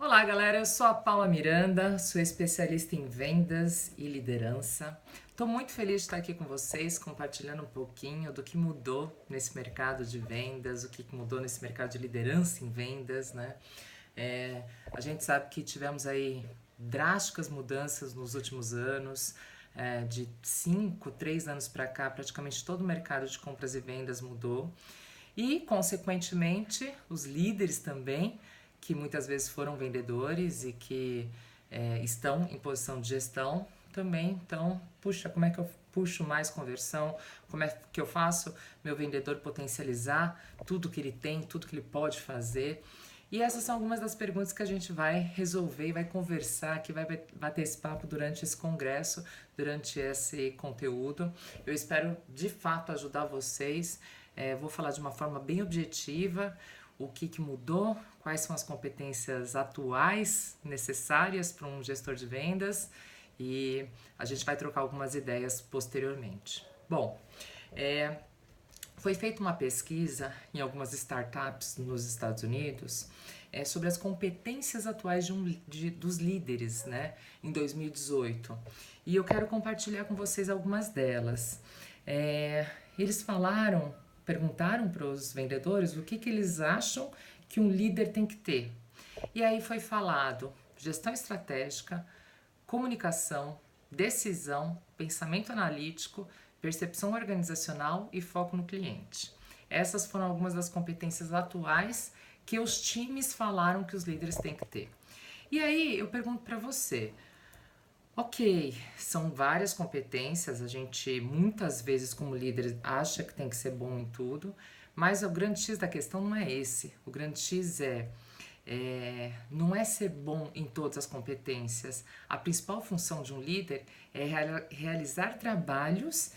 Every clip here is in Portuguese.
Olá, galera. Eu sou a Paula Miranda, sou especialista em vendas e liderança. Estou muito feliz de estar aqui com vocês, compartilhando um pouquinho do que mudou nesse mercado de vendas, o que mudou nesse mercado de liderança em vendas, né? A gente sabe que tivemos aí drásticas mudanças nos últimos anos, de 3 anos para cá, praticamente todo o mercado de compras e vendas mudou. E, consequentemente, os líderes também, que muitas vezes foram vendedores e que estão em posição de gestão, também. Então, puxa, como é que eu puxo mais conversão? Como é que eu faço meu vendedor potencializar tudo que ele tem, tudo que ele pode fazer? E essas são algumas das perguntas que a gente vai resolver e vai conversar, que vai bater esse papo durante esse congresso, durante esse conteúdo. Eu espero, de fato, ajudar vocês. Vou falar de uma forma bem objetiva, o que mudou, quais são as competências atuais necessárias para um gestor de vendas e a gente vai trocar algumas ideias posteriormente. Bom, foi feita uma pesquisa em algumas startups nos Estados Unidos sobre as competências atuais dos líderes, né, em 2018. E eu quero compartilhar com vocês algumas delas. Eles perguntaram para os vendedores o que eles acham que um líder tem que ter. E aí foi falado gestão estratégica, comunicação, decisão, pensamento analítico, percepção organizacional e foco no cliente. Essas foram algumas das competências atuais que os times falaram que os líderes têm que ter. E aí eu pergunto para você, ok, são várias competências, a gente muitas vezes como líder acha que tem que ser bom em tudo, mas o grande X da questão não é esse. O grande X não é ser bom em todas as competências. A principal função de um líder é realizar trabalhos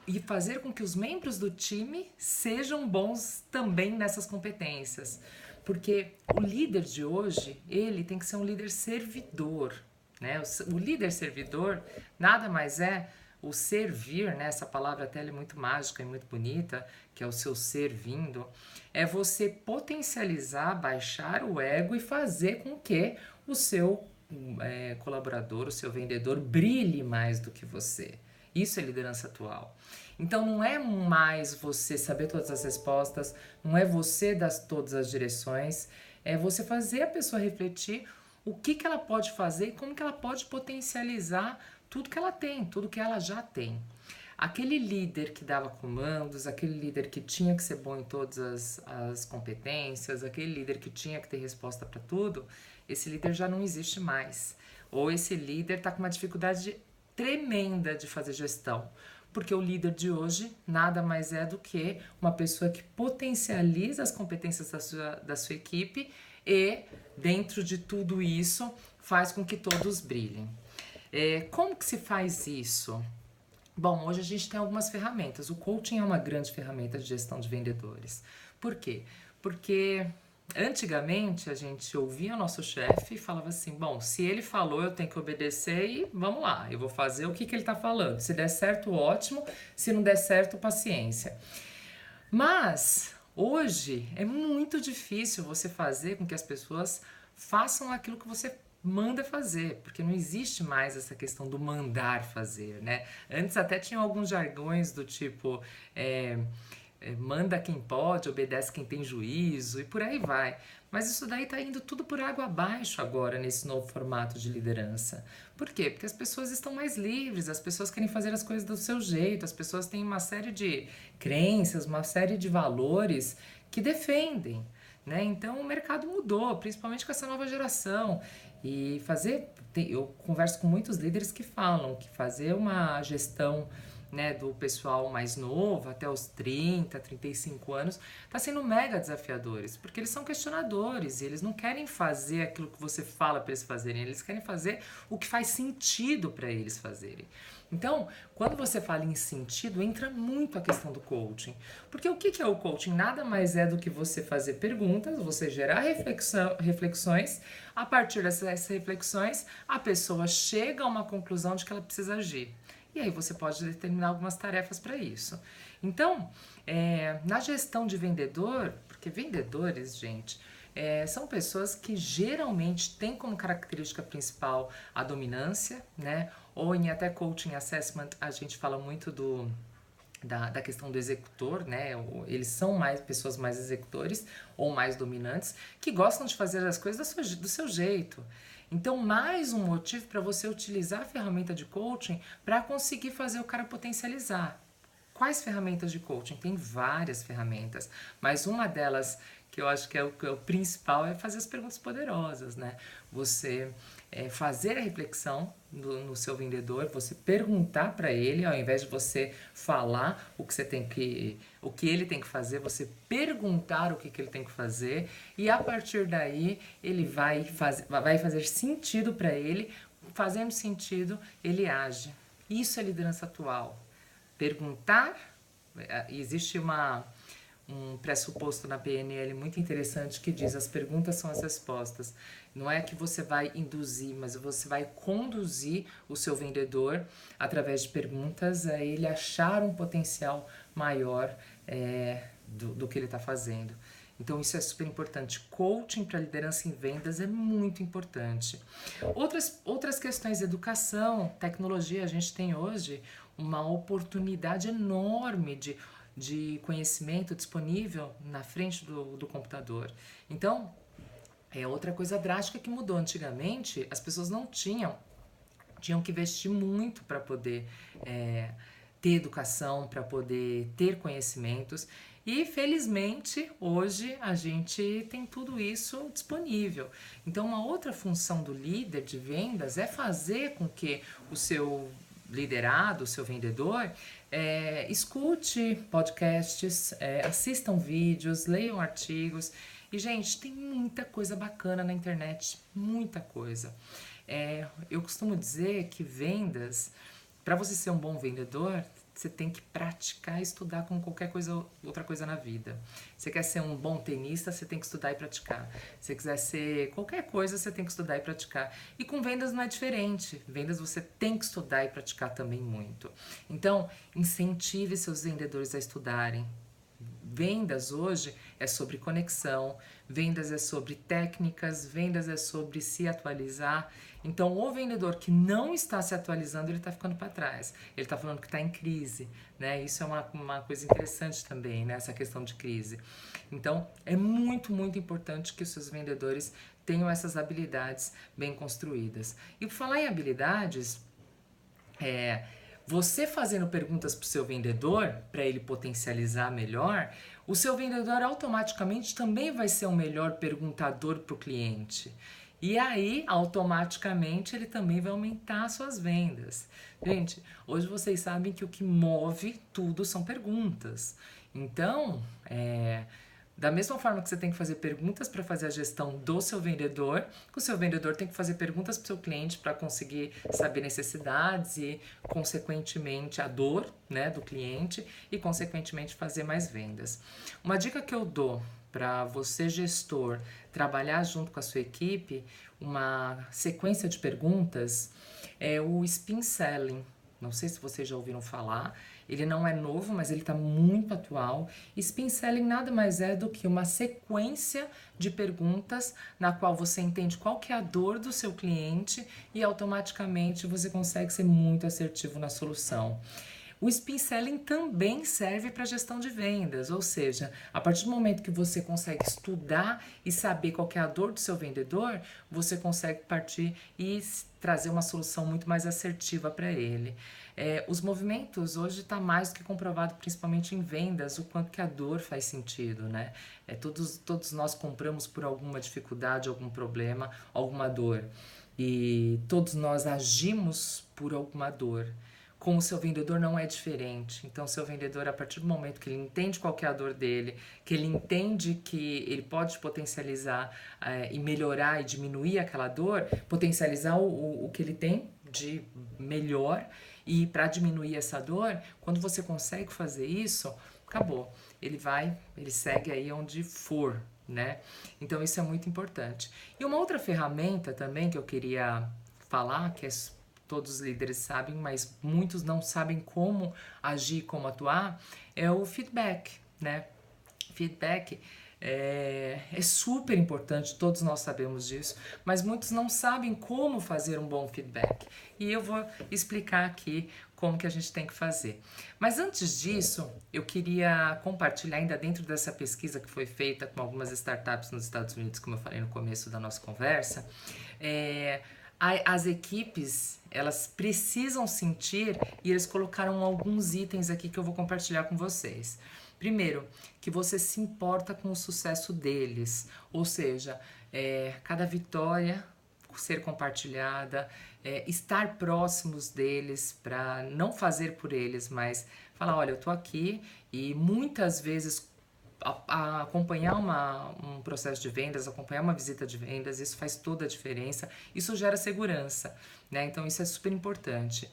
e fazer com que os membros do time sejam bons também nessas competências. Porque o líder de hoje, ele tem que ser um líder servidor, né? O líder servidor nada mais é o servir, né? Essa palavra até é muito mágica e muito bonita, que é o seu servindo, é você potencializar, baixar o ego e fazer com que o seu colaborador, o seu vendedor brilhe mais do que você. Isso é liderança atual. Então não é mais você saber todas as respostas, não é você dar todas as direções, é você fazer a pessoa refletir o que ela pode fazer e como que ela pode potencializar tudo que ela tem, tudo que ela já tem. Aquele líder que dava comandos, aquele líder que tinha que ser bom em todas as competências, aquele líder que tinha que ter resposta para tudo, esse líder já não existe mais. Ou esse líder está com uma dificuldade tremenda de fazer gestão. Porque o líder de hoje nada mais é do que uma pessoa que potencializa as competências da sua equipe e, dentro de tudo isso, faz com que todos brilhem. Como que se faz isso? Bom, hoje a gente tem algumas ferramentas. O coaching é uma grande ferramenta de gestão de vendedores. Por quê? Porque antigamente a gente ouvia o nosso chefe e falava assim, bom, se ele falou eu tenho que obedecer e vamos lá, eu vou fazer o que ele está falando. Se der certo, ótimo. Se não der certo, paciência. Mas hoje é muito difícil você fazer com que as pessoas façam aquilo que você manda fazer, porque não existe mais essa questão do mandar fazer, né? Antes até tinham alguns jargões do tipo manda quem pode, obedece quem tem juízo e por aí vai. Mas isso daí tá indo tudo por água abaixo agora nesse novo formato de liderança. Por quê? Porque as pessoas estão mais livres, as pessoas querem fazer as coisas do seu jeito, as pessoas têm uma série de crenças, uma série de valores que defendem, né? Então o mercado mudou, principalmente com essa nova geração. E eu converso com muitos líderes que falam que fazer uma gestão, né, do pessoal mais novo, até os 30, 35 anos, está sendo mega desafiadores, porque eles são questionadores, e eles não querem fazer aquilo que você fala para eles fazerem, eles querem fazer o que faz sentido para eles fazerem. Então, quando você fala em sentido, entra muito a questão do coaching. Porque o que é o coaching? Nada mais é do que você fazer perguntas, você gerar reflexões, a partir dessas reflexões, a pessoa chega a uma conclusão de que ela precisa agir. E aí você pode determinar algumas tarefas para isso. Então, na gestão de vendedor, porque vendedores, gente, são pessoas que geralmente têm como característica principal a dominância, né? Ou em até coaching assessment a gente fala muito da questão do executor, né? Eles são mais pessoas mais executores ou mais dominantes que gostam de fazer as coisas do seu jeito. Então, mais um motivo para você utilizar a ferramenta de coaching para conseguir fazer o cara potencializar. Quais ferramentas de coaching? Tem várias ferramentas, mas uma delas que eu acho que é o principal é fazer as perguntas poderosas, né? Você fazer a reflexão no seu vendedor, você perguntar para ele, ao invés de você falar o que ele tem que fazer, você perguntar o que ele tem que fazer e a partir daí ele vai fazer sentido para ele, fazendo sentido, ele age. Isso é liderança atual. Perguntar, existe um pressuposto na PNL muito interessante que diz: as perguntas são as respostas. Não é que você vai induzir, mas você vai conduzir o seu vendedor através de perguntas a ele achar um potencial maior do que ele está fazendo. Então isso é super importante. Coaching para liderança em vendas é muito importante. Outras questões, educação, tecnologia, a gente tem hoje uma oportunidade enorme de conhecimento disponível na frente do computador. Então, é outra coisa drástica que mudou. Antigamente, as pessoas não tinham que investir muito para poder ter educação, para poder ter conhecimentos. E felizmente hoje a gente tem tudo isso disponível. Então, uma outra função do líder de vendas é fazer com que o seu liderado, o seu vendedor, escute podcasts, assistam vídeos, leiam artigos. E, gente, tem muita coisa bacana na internet, muita coisa. Eu costumo dizer que vendas, para você ser um bom vendedor, você tem que praticar e estudar como qualquer outra coisa na vida. Você quer ser um bom tenista, você tem que estudar e praticar. Se você quiser ser qualquer coisa, você tem que estudar e praticar. E com vendas não é diferente. Vendas você tem que estudar e praticar também muito. Então, incentive seus vendedores a estudarem. Vendas hoje é sobre conexão, vendas é sobre técnicas, vendas é sobre se atualizar. Então, o vendedor que não está se atualizando, ele está ficando para trás. Ele está falando que está em crise, né? Isso é uma coisa interessante também, né? Essa questão de crise. Então, é muito, muito importante que os seus vendedores tenham essas habilidades bem construídas. E por falar em habilidades, você fazendo perguntas para o seu vendedor, para ele potencializar melhor, o seu vendedor automaticamente também vai ser um melhor perguntador para o cliente. E aí, automaticamente, ele também vai aumentar as suas vendas. Gente, hoje vocês sabem que o que move tudo são perguntas. Então, da mesma forma que você tem que fazer perguntas para fazer a gestão do seu vendedor, o seu vendedor tem que fazer perguntas para o seu cliente para conseguir saber necessidades e, consequentemente, a dor, né, do cliente e, consequentemente, fazer mais vendas. Uma dica que eu dou para você, gestor, trabalhar junto com a sua equipe, uma sequência de perguntas, é o spin selling. Não sei se vocês já ouviram falar. Ele não é novo, mas ele está muito atual. Spin selling nada mais é do que uma sequência de perguntas na qual você entende qual que é a dor do seu cliente e automaticamente você consegue ser muito assertivo na solução. O spin selling também serve para gestão de vendas, ou seja, a partir do momento que você consegue estudar e saber qual que é a dor do seu vendedor, você consegue partir e trazer uma solução muito mais assertiva para ele. Os movimentos hoje está mais do que comprovado, principalmente em vendas, o quanto que a dor faz sentido, né? Todos nós compramos por alguma dificuldade, algum problema, alguma dor. E todos nós agimos por alguma dor. Com o seu vendedor não é diferente. Então, o seu vendedor, a partir do momento que ele entende qual que é a dor dele, que ele entende que ele pode potencializar e melhorar e diminuir aquela dor, potencializar o que ele tem de melhor e para diminuir essa dor, quando você consegue fazer isso, acabou. Ele segue aí onde for, né? Então, isso é muito importante. E uma outra ferramenta também que eu queria falar, que todos os líderes sabem, mas muitos não sabem como agir, como atuar, é o feedback, né? Feedback É super importante, todos nós sabemos disso, mas muitos não sabem como fazer um bom feedback. E eu vou explicar aqui como que a gente tem que fazer. Mas antes disso, eu queria compartilhar ainda dentro dessa pesquisa que foi feita com algumas startups nos Estados Unidos, como eu falei no começo da nossa conversa, é, as equipes, elas precisam sentir, e eles colocaram alguns itens aqui que eu vou compartilhar com vocês. Primeiro, que você se importa com o sucesso deles, ou seja, cada vitória ser compartilhada, estar próximos deles para não fazer por eles, mas falar, olha, eu tô aqui e muitas vezes acompanhar um processo de vendas, acompanhar uma visita de vendas, isso faz toda a diferença, isso gera segurança, né? Então isso é super importante.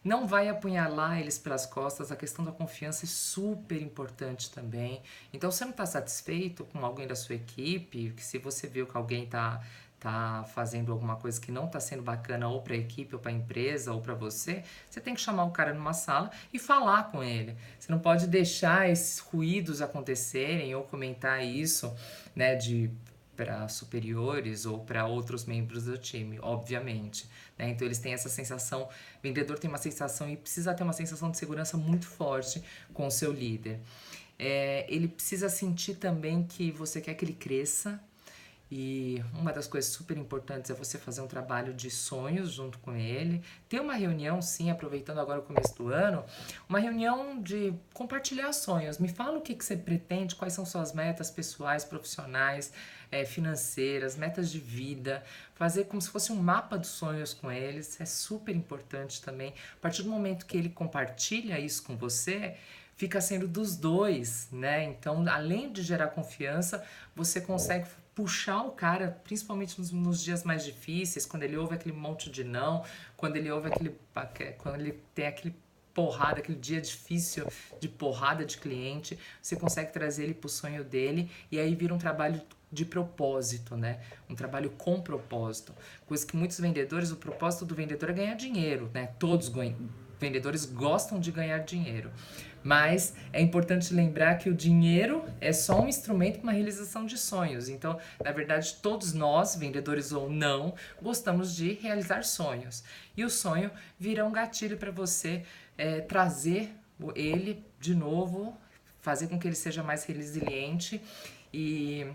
Não vai apunhalar eles pelas costas, a questão da confiança é super importante também. Então, se você não está satisfeito com alguém da sua equipe, que se você viu que alguém tá fazendo alguma coisa que não está sendo bacana ou para a equipe, ou para a empresa, ou para você, você tem que chamar o cara numa sala e falar com ele. Você não pode deixar esses ruídos acontecerem ou comentar isso, né, para superiores ou para outros membros do time, obviamente. Né? Então eles têm essa sensação, o vendedor tem uma sensação e precisa ter uma sensação de segurança muito forte com o seu líder. Ele precisa sentir também que você quer que ele cresça, e uma das coisas super importantes é você fazer um trabalho de sonhos junto com ele. Ter uma reunião, sim, aproveitando agora o começo do ano, uma reunião de compartilhar sonhos. Me fala o que você pretende, quais são suas metas pessoais, profissionais, financeiras, metas de vida. Fazer como se fosse um mapa dos sonhos com eles é super importante também. A partir do momento que ele compartilha isso com você, fica sendo dos dois, né? Então, além de gerar confiança, você consegue puxar o cara, principalmente nos dias mais difíceis, quando ele ouve aquele monte de não, quando ele ouve quando ele tem aquele porrada, aquele dia difícil de porrada de cliente, você consegue trazer ele pro sonho dele e aí vira um trabalho de propósito, né? Um trabalho com propósito. Coisa que muitos vendedores, o propósito do vendedor é ganhar dinheiro, né? Todos vendedores gostam de ganhar dinheiro. Mas é importante lembrar que o dinheiro é só um instrumento para uma realização de sonhos. Então, na verdade, todos nós, vendedores ou não, gostamos de realizar sonhos. E o sonho vira um gatilho para você trazer ele de novo, fazer com que ele seja mais resiliente e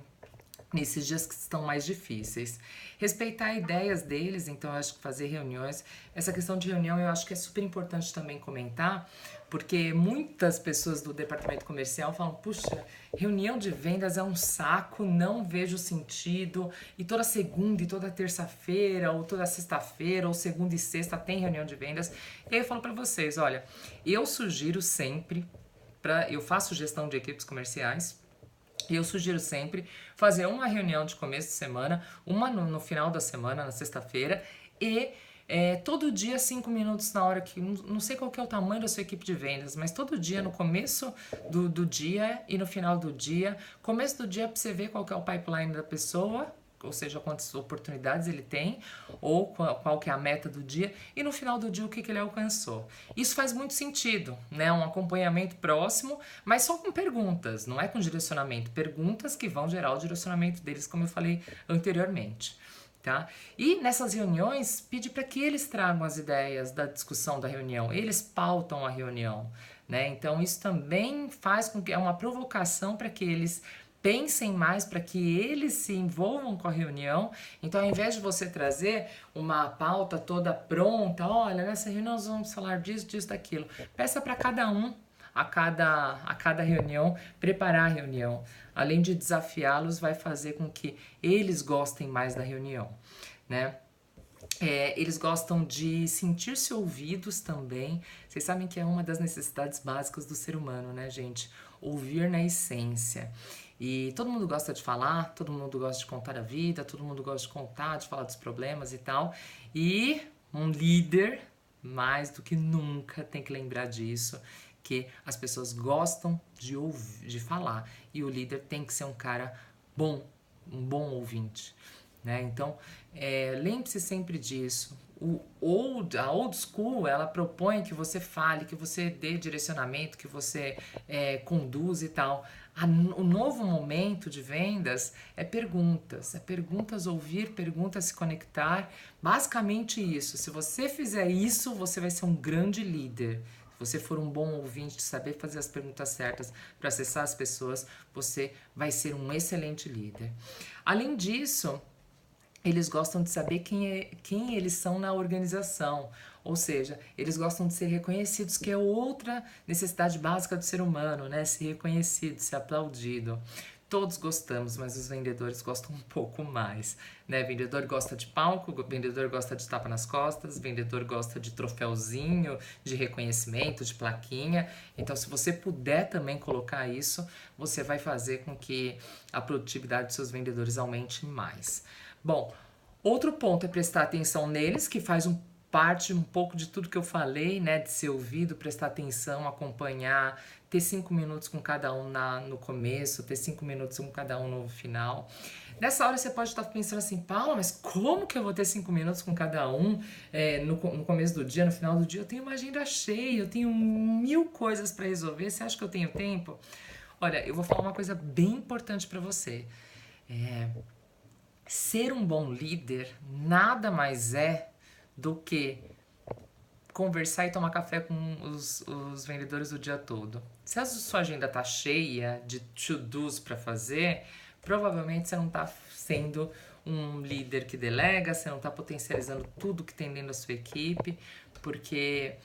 nesses dias que estão mais difíceis. Respeitar ideias deles, então eu acho que fazer reuniões. Essa questão de reunião eu acho que é super importante também comentar, porque muitas pessoas do departamento comercial falam, puxa, reunião de vendas é um saco, não vejo sentido, e toda segunda e toda terça-feira, ou toda sexta-feira, ou segunda e sexta tem reunião de vendas. E aí eu falo para vocês, olha, eu sugiro sempre, eu faço gestão de equipes comerciais, e eu sugiro sempre fazer uma reunião de começo de semana, uma no final da semana, na sexta-feira, e todo dia 5 minutos na hora que... Não sei qual que é o tamanho da sua equipe de vendas, mas todo dia, no começo do dia e no final do dia. Começo do dia para você ver qual que é o pipeline da pessoa, ou seja, quantas oportunidades ele tem, ou qual que é a meta do dia, e no final do dia o que ele alcançou. Isso faz muito sentido, né? Um acompanhamento próximo, mas só com perguntas, não é com direcionamento. Perguntas que vão gerar o direcionamento deles, como eu falei anteriormente. Tá? E nessas reuniões, pede para que eles tragam as ideias da discussão da reunião, eles pautam a reunião, né? Então isso também faz com que é uma provocação para que eles pensem mais, para que eles se envolvam com a reunião. Então, ao invés de você trazer uma pauta toda pronta, olha, nessa reunião nós vamos falar disso, disso, daquilo. Peça para cada um, a cada reunião, preparar a reunião. Além de desafiá-los, vai fazer com que eles gostem mais da reunião, né? Eles gostam de sentir-se ouvidos também. Vocês sabem que é uma das necessidades básicas do ser humano, né, gente? Ouvir na essência. E todo mundo gosta de falar, todo mundo gosta de contar a vida, todo mundo gosta de contar, de falar dos problemas e tal. E um líder, mais do que nunca, tem que lembrar disso, que as pessoas gostam de ouvir, de falar. E o líder tem que ser um cara bom, um bom ouvinte. né? Então, lembre-se sempre disso. A old school, ela propõe que você fale, que você dê direcionamento, que você conduza e tal. O novo momento de vendas é perguntas, ouvir, perguntas, se conectar. Basicamente isso. Se você fizer isso, você vai ser um grande líder. Se você for um bom ouvinte, saber fazer as perguntas certas para acessar as pessoas, você vai ser um excelente líder. Além disso, eles gostam de saber quem eles são na organização. Ou seja, eles gostam de ser reconhecidos, que é outra necessidade básica do ser humano, né? Ser reconhecido, ser aplaudido. Todos gostamos, mas os vendedores gostam um pouco mais, né? Vendedor gosta de palco, vendedor gosta de tapa nas costas, vendedor gosta de troféuzinho, de reconhecimento, de plaquinha. Então, se você puder também colocar isso, você vai fazer com que a produtividade dos seus vendedores aumente mais. Bom, outro ponto é prestar atenção neles, que faz parte um pouco de tudo que eu falei, né? De ser ouvido, prestar atenção, acompanhar, ter 5 minutos com cada um no começo, ter 5 minutos com cada um no final. Nessa hora você pode estar pensando assim, Paula, mas como que eu vou ter 5 minutos com cada um no começo do dia, no final do dia? Eu tenho uma agenda cheia, eu tenho 1000 coisas para resolver, você acha que eu tenho tempo? Olha, eu vou falar uma coisa bem importante para você. Ser um bom líder nada mais é do que conversar e tomar café com os vendedores o dia todo. Se a sua agenda tá cheia de to-dos para fazer, provavelmente você não tá sendo um líder que delega, você não tá potencializando tudo que tem dentro da sua equipe, porque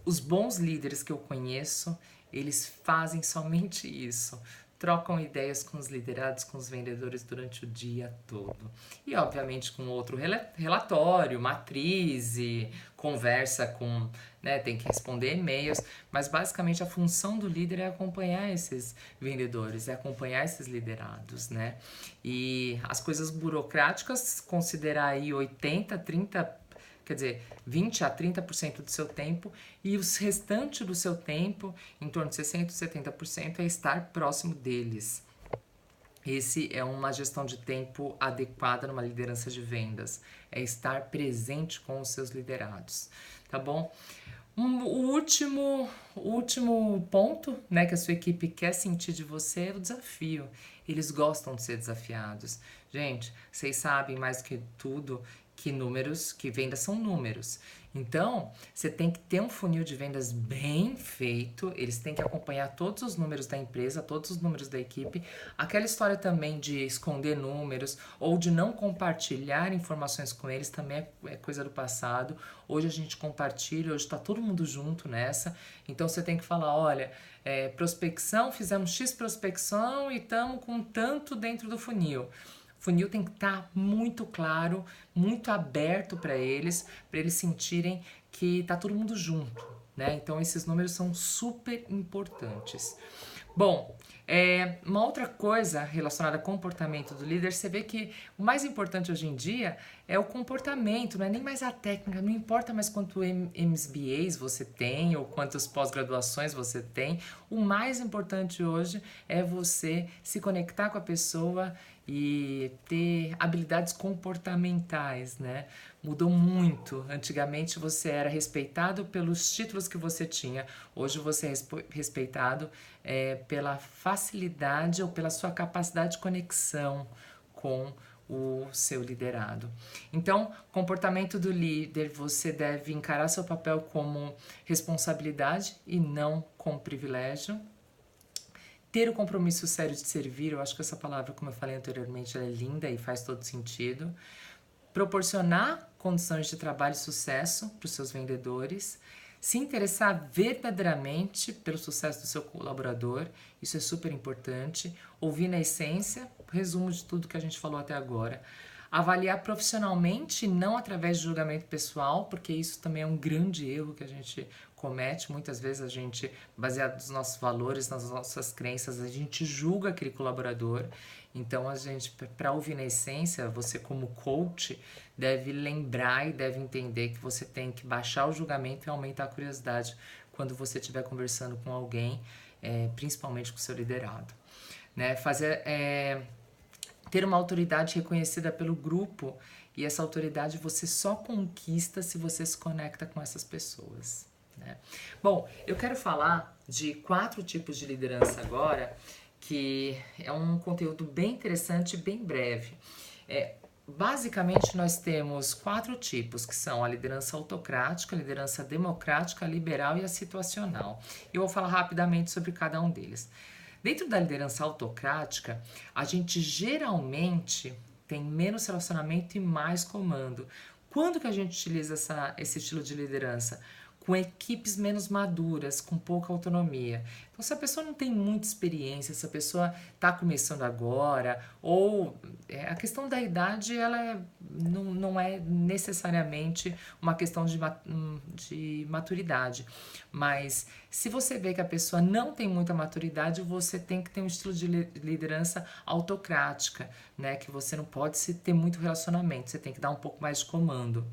os bons líderes que eu conheço, eles fazem somente isso. Trocam ideias com os liderados, com os vendedores durante o dia todo. E, obviamente, com outro relatório, matriz e conversa com, né, tem que responder e-mails, mas basicamente a função do líder é acompanhar esses vendedores, é acompanhar esses liderados, né? E as coisas burocráticas, considerar aí 80, 30, quer dizer, 20 a 30% do seu tempo, e o restante do seu tempo, em torno de 60% a 70%, é estar próximo deles. Esse é uma gestão de tempo adequada numa liderança de vendas. É estar presente com os seus liderados, tá bom? O último ponto, né, que a sua equipe quer sentir de você é o desafio. Eles gostam de ser desafiados. Gente, vocês sabem mais do que tudo que vendas são números. Então, você tem que ter um funil de vendas bem feito, eles têm que acompanhar todos os números da empresa, todos os números da equipe. Aquela história também de esconder números ou de não compartilhar informações com eles também é coisa do passado. Hoje a gente compartilha, hoje está todo mundo junto nessa. Então, você tem que falar, olha, prospecção, fizemos X prospecção e estamos com tanto dentro do funil. O funil tem que estar muito claro, muito aberto para eles sentirem que tá todo mundo junto, né? Então esses números são super importantes. Bom, uma outra coisa relacionada ao comportamento do líder, você vê que o mais importante hoje em dia é o comportamento, não é nem mais a técnica, não importa mais quantos MBAs você tem ou quantas pós-graduações você tem, o mais importante hoje é você se conectar com a pessoa e ter habilidades comportamentais, né? Mudou muito. Antigamente você era respeitado pelos títulos que você tinha. Hoje você é respeitado pela facilidade ou pela sua capacidade de conexão com o seu liderado. Então, comportamento do líder, você deve encarar seu papel como responsabilidade e não como privilégio. Ter o compromisso sério de servir, eu acho que essa palavra, como eu falei anteriormente, ela é linda e faz todo sentido. Proporcionar condições de trabalho e sucesso para os seus vendedores. Se interessar verdadeiramente pelo sucesso do seu colaborador, isso é super importante. Ouvir na essência, resumo de tudo que a gente falou até agora. Avaliar profissionalmente, não através de julgamento pessoal, porque isso também é um grande erro que a gente comete. Muitas vezes a gente, baseado nos nossos valores, nas nossas crenças, a gente julga aquele colaborador. Então, a gente, para ouvir na essência, você como coach, deve lembrar e deve entender que você tem que baixar o julgamento e aumentar a curiosidade quando você estiver conversando com alguém, principalmente com o seu liderado. Né? ter uma autoridade reconhecida pelo grupo, e essa autoridade você só conquista se você se conecta com essas pessoas, né? Bom, eu quero falar de 4 tipos de liderança agora, que é um conteúdo bem interessante e bem breve. Basicamente, nós temos 4 tipos, que são a liderança autocrática, a liderança democrática, a liberal e a situacional. Eu vou falar rapidamente sobre cada um deles. Dentro da liderança autocrática, a gente geralmente tem menos relacionamento e mais comando. Quando que a gente utiliza esse estilo de liderança? Com equipes menos maduras, com pouca autonomia. Então, se a pessoa não tem muita experiência, se a pessoa está começando agora, ou a questão da idade, ela não é necessariamente uma questão de maturidade. Mas se você vê que a pessoa não tem muita maturidade, você tem que ter um estilo de liderança autocrática, né? Que você não pode ter muito relacionamento, você tem que dar um pouco mais de comando.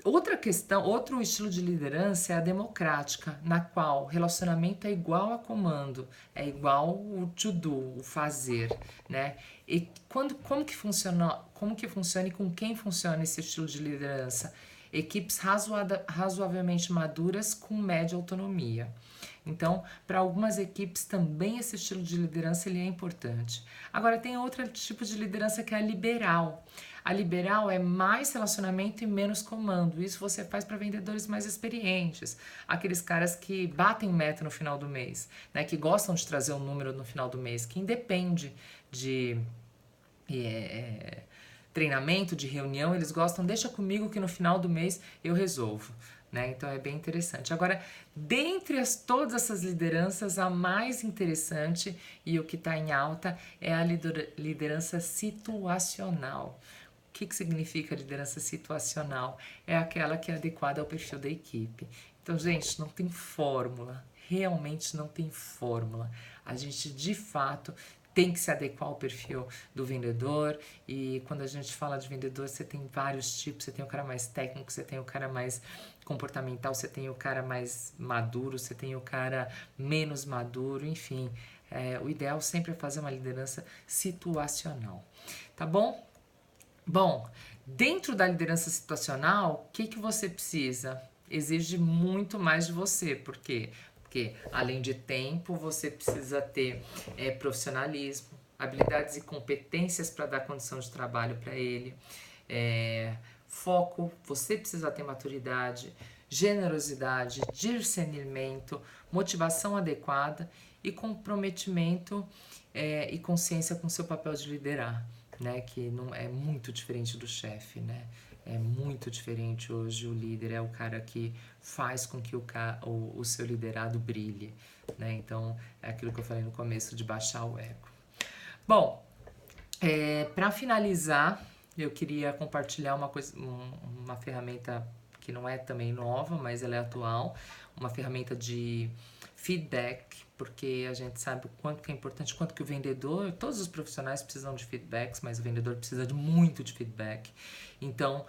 Outra questão, outro estilo de liderança é a democrática, na qual relacionamento é igual a comando, é igual o to do, o fazer, né? E como que funciona e com quem funciona esse estilo de liderança? Equipes razoavelmente maduras com média autonomia. Então, para algumas equipes também esse estilo de liderança ele é importante. Agora tem outro tipo de liderança que é a liberal. A liberal é mais relacionamento e menos comando. Isso você faz para vendedores mais experientes, aqueles caras que batem meta no final do mês, né, que gostam de trazer um número no final do mês, que independe de treinamento, de reunião, eles gostam, deixa comigo que no final do mês eu resolvo. Né? Então é bem interessante. Agora, dentre todas essas lideranças, a mais interessante e o que está em alta é a liderança situacional. O que significa liderança situacional? É aquela que é adequada ao perfil da equipe. Então, gente, não tem fórmula, realmente não tem fórmula. A gente, de fato, tem que se adequar ao perfil do vendedor, e quando a gente fala de vendedor, você tem vários tipos, você tem o cara mais técnico, você tem o cara mais comportamental, você tem o cara mais maduro, você tem o cara menos maduro, enfim, o ideal sempre é fazer uma liderança situacional, tá bom? Bom, dentro da liderança situacional, o que você precisa? Exige muito mais de você, por quê? Porque, além de tempo, você precisa ter profissionalismo, habilidades e competências para dar condição de trabalho para ele, foco, você precisa ter maturidade, generosidade, discernimento, motivação adequada e comprometimento e consciência com seu papel de liderar, né? Que não é muito diferente do chefe, né? É muito diferente hoje. O líder é o cara que faz com que o seu liderado brilhe, né? Então, é aquilo que eu falei no começo de baixar o ego. Bom, para finalizar, eu queria compartilhar uma ferramenta que não é também nova, mas ela é atual, uma ferramenta de feedback, porque a gente sabe o quanto que é importante, quanto que o vendedor, todos os profissionais precisam de feedbacks, mas o vendedor precisa de muito de feedback. Então,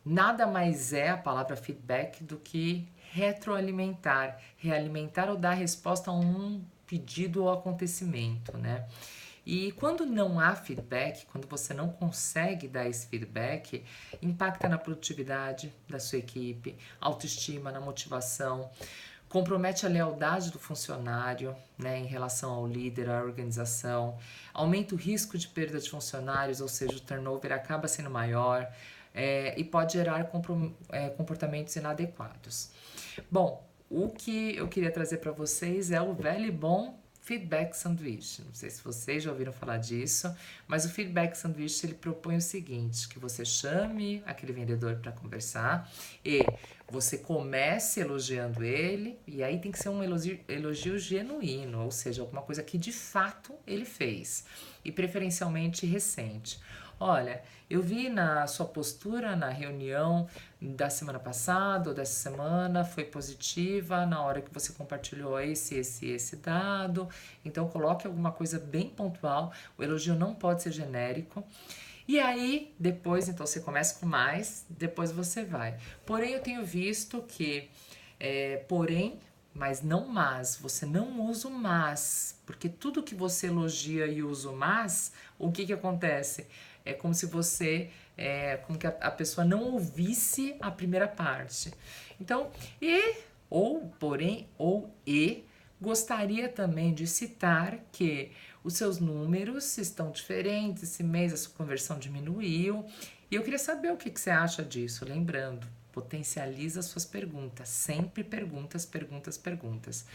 nada mais é a palavra feedback do que retroalimentar, realimentar ou dar resposta a um pedido ou acontecimento, né? E quando não há feedback, quando você não consegue dar esse feedback, impacta na produtividade da sua equipe, autoestima, na motivação, compromete a lealdade do funcionário, né, em relação ao líder, à organização, aumenta o risco de perda de funcionários, ou seja, o turnover acaba sendo maior, e pode gerar comportamentos inadequados. Bom, o que eu queria trazer para vocês é o velho e bom feedback sanduíche. Não sei se vocês já ouviram falar disso, mas o feedback sanduíche ele propõe o seguinte, que você chame aquele vendedor para conversar e você comece elogiando ele, e aí tem que ser um elogio genuíno, ou seja, alguma coisa que de fato ele fez, e preferencialmente recente. Olha, eu vi na sua postura na reunião da semana passada ou dessa semana, foi positiva na hora que você compartilhou esse dado. Então, coloque alguma coisa bem pontual. O elogio não pode ser genérico. E aí, depois, então, você começa com mais, depois você vai. Porém, eu tenho visto que, mas não mas. Você não usa o mas, porque tudo que você elogia e usa o mas, o que acontece? É como se você, como que a pessoa não ouvisse a primeira parte. Então, ou, porém, ou gostaria também de citar que os seus números estão diferentes, esse mês a sua conversão diminuiu, e eu queria saber o que você acha disso. Lembrando, potencializa suas perguntas, sempre perguntas, perguntas, perguntas.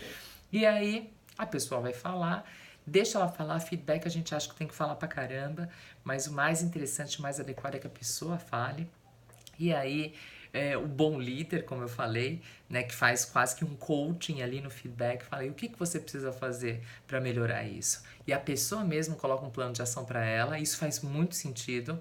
E aí a pessoa vai falar, deixa ela falar, feedback a gente acha que tem que falar pra caramba, mas o mais interessante, o mais adequado é que a pessoa fale. E aí, o bom líder, como eu falei, né, que faz quase que um coaching ali no feedback, fala, e o que você precisa fazer para melhorar isso? E a pessoa mesmo coloca um plano de ação para ela, isso faz muito sentido.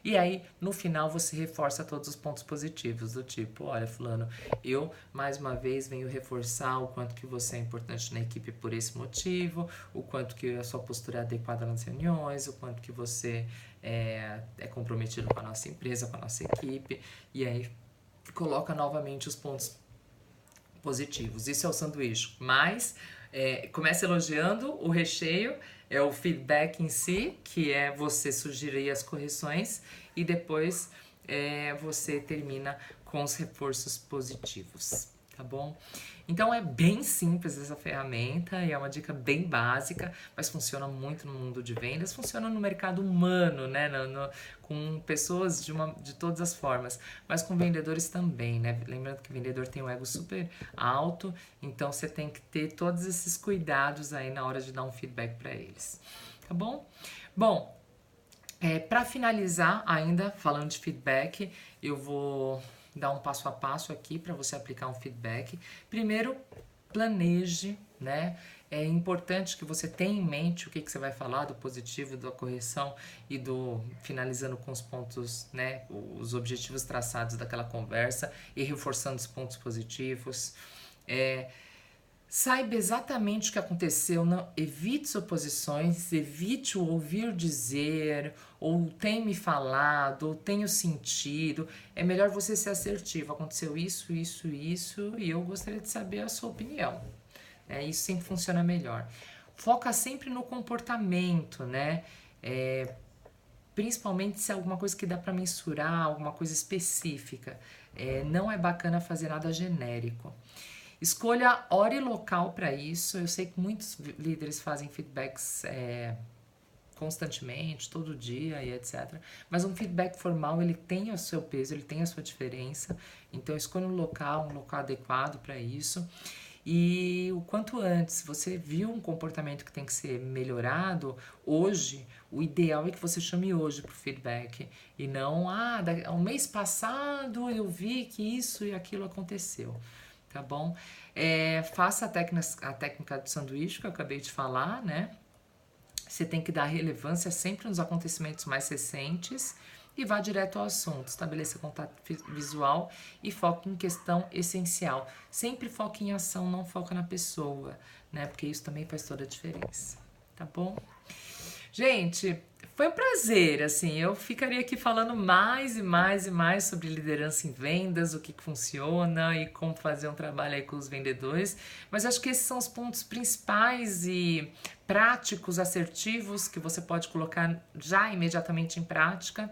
E aí, no final, você reforça todos os pontos positivos, do tipo, olha, fulano, eu, mais uma vez, venho reforçar o quanto que você é importante na equipe por esse motivo, o quanto que a sua postura é adequada nas reuniões, o quanto que você é comprometido com a nossa empresa, com a nossa equipe, e aí coloca novamente os pontos positivos. Isso é o sanduíche. Mas começa elogiando o recheio, é o feedback em si, que é você sugerir as correções, e depois você termina com os reforços positivos, tá bom? Então é bem simples essa ferramenta e é uma dica bem básica, mas funciona muito no mundo de vendas, funciona no mercado humano, né? Com pessoas de todas as formas, mas com vendedores também, né? Lembrando que o vendedor tem um ego super alto, então você tem que ter todos esses cuidados aí na hora de dar um feedback para eles, tá bom? Bom, para finalizar, ainda falando de feedback, eu vou dar um passo a passo aqui para você aplicar um feedback. Primeiro, planeje, né? É importante que você tenha em mente o que você vai falar do positivo, da correção e do finalizando com os pontos, né? Os objetivos traçados daquela conversa e reforçando os pontos positivos. Saiba exatamente o que aconteceu, não, evite suposições, evite o ouvir dizer, ou tem me falado, ou tenho sentido. É melhor você ser assertivo. Aconteceu isso, isso, isso, e eu gostaria de saber a sua opinião. Isso sempre funciona melhor. Foca sempre no comportamento, né? Principalmente se é alguma coisa que dá para mensurar, alguma coisa específica. Não é bacana fazer nada genérico. Escolha hora e local para isso. Eu sei que muitos líderes fazem feedbacks constantemente, todo dia e etc. Mas um feedback formal, ele tem o seu peso, ele tem a sua diferença. Então escolha um local adequado para isso. E o quanto antes, se você viu um comportamento que tem que ser melhorado, hoje, o ideal é que você chame hoje para o feedback. E não, um mês passado eu vi que isso e aquilo aconteceu. Tá bom? Faça a técnica do sanduíche que eu acabei de falar, né? Você tem que dar relevância sempre nos acontecimentos mais recentes e vá direto ao assunto. Estabeleça contato visual e foque em questão essencial. Sempre foque em ação, não foca na pessoa, né? Porque isso também faz toda a diferença. Tá bom? Gente, foi um prazer, assim, eu ficaria aqui falando mais e mais e mais sobre liderança em vendas, o que funciona e como fazer um trabalho aí com os vendedores, mas acho que esses são os pontos principais e práticos, assertivos, que você pode colocar já imediatamente em prática.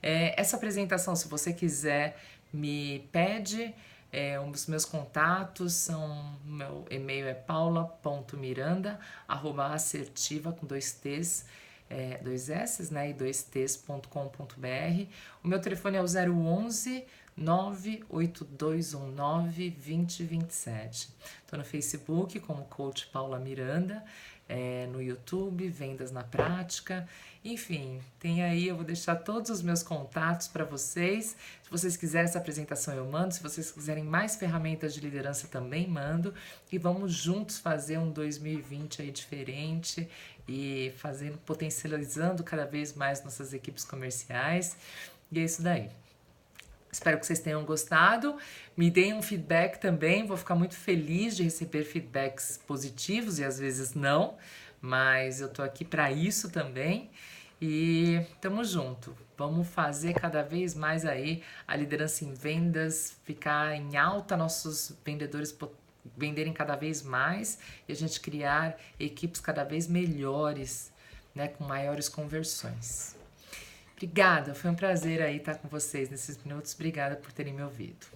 Essa apresentação, se você quiser, me pede. Os meus contatos são, meu e-mail é paula.miranda@assertiva com 2 T's, 2 S's, né, e 2 T's.com.br. O meu telefone é o 011 98219 2027. Estou no Facebook como Coach Paula Miranda, no YouTube, Vendas na Prática. Enfim, tem aí, eu vou deixar todos os meus contatos para vocês. Se vocês quiserem essa apresentação, eu mando. Se vocês quiserem mais ferramentas de liderança, também mando. E vamos juntos fazer um 2020 aí diferente e potencializando cada vez mais nossas equipes comerciais. E é isso daí. Espero que vocês tenham gostado. Me deem um feedback também. Vou ficar muito feliz de receber feedbacks positivos e às vezes não, mas eu tô aqui para isso também. E tamo junto. Vamos fazer cada vez mais aí a liderança em vendas ficar em alta, nossos vendedores venderem cada vez mais e a gente criar equipes cada vez melhores, né, com maiores conversões. Obrigada, foi um prazer aí estar com vocês nesses minutos. Obrigada por terem me ouvido.